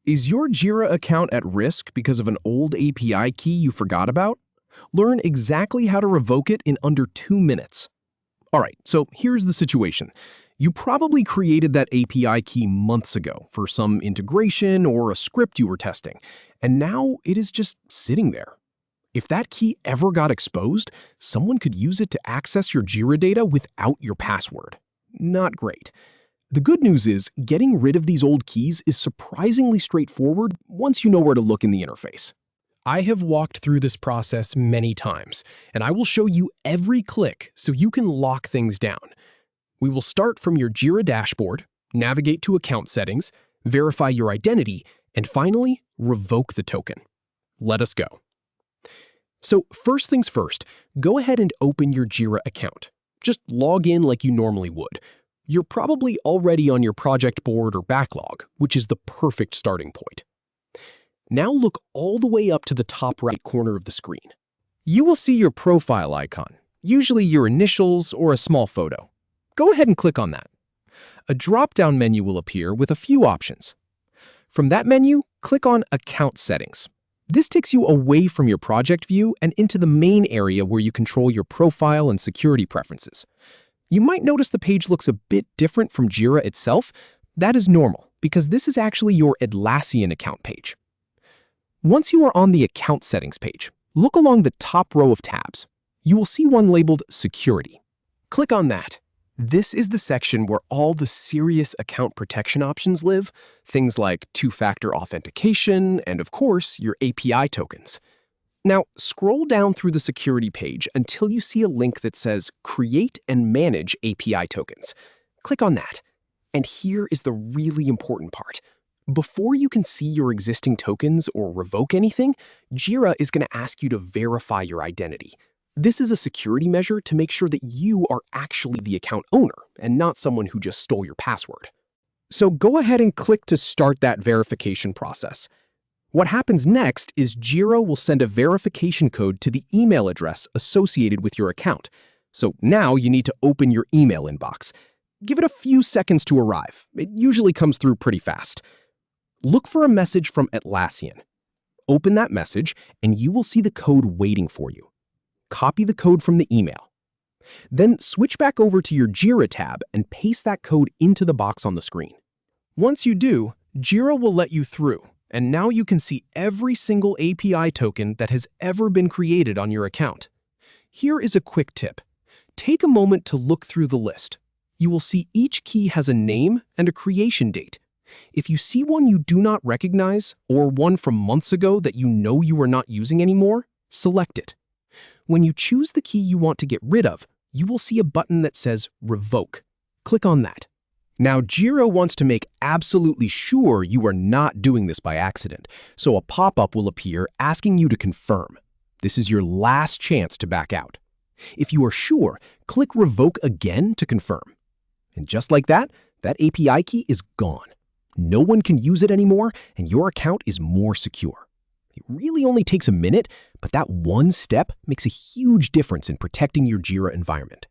Is your Jira account at risk because of an old API key you forgot about? Learn exactly how to revoke it in under 2 minutes. All right, so here's the situation. You probably created that API key months ago for some integration or a script you were testing, and now it is just sitting there. If that key ever got exposed, someone could use it to access your Jira data without your password. Not great. The good news is, getting rid of these old keys is surprisingly straightforward once you know where to look in the interface. I have walked through this process many times, and I will show you every click so you can lock things down. We will start from your Jira dashboard, navigate to account settings, verify your identity, and finally, revoke the token. Let us go. So first things first, go ahead and open your Jira account. Just log in like you normally would. You're probably already on your project board or backlog, which is the perfect starting point. Now look all the way up to the top right corner of the screen. You will see your profile icon, usually your initials or a small photo. Go ahead and click on that. A drop-down menu will appear with a few options. From that menu, click on Account Settings. This takes you away from your project view and into the main area where you control your profile and security preferences. You might notice the page looks a bit different from Jira itself. That is normal, because this is actually your Atlassian account page. Once you are on the Account Settings page, look along the top row of tabs. You will see one labeled Security. Click on that. This is the section where all the serious account protection options live, things like two-factor authentication and, of course, your API tokens. Now, scroll down through the security page until you see a link that says Create and Manage API Tokens. Click on that. And here is the really important part. Before you can see your existing tokens or revoke anything, Jira is going to ask you to verify your identity. This is a security measure to make sure that you are actually the account owner and not someone who just stole your password. So go ahead and click to start that verification process. What happens next is Jira will send a verification code to the email address associated with your account. So now you need to open your email inbox. Give it a few seconds to arrive. It usually comes through pretty fast. Look for a message from Atlassian. Open that message and you will see the code waiting for you. Copy the code from the email. Then switch back over to your Jira tab and paste that code into the box on the screen. Once you do, Jira will let you through. And now you can see every single API token that has ever been created on your account. Here is a quick tip. Take a moment to look through the list. You will see each key has a name and a creation date. If you see one you do not recognize or one from months ago that you know you are not using anymore, select it. When you choose the key you want to get rid of, you will see a button that says Revoke. Click on that. Now, Jira wants to make absolutely sure you are not doing this by accident, so a pop-up will appear asking you to confirm. This is your last chance to back out. If you are sure, click Revoke again to confirm. And just like that, that API key is gone. No one can use it anymore, and your account is more secure. It really only takes a minute, but that one step makes a huge difference in protecting your Jira environment.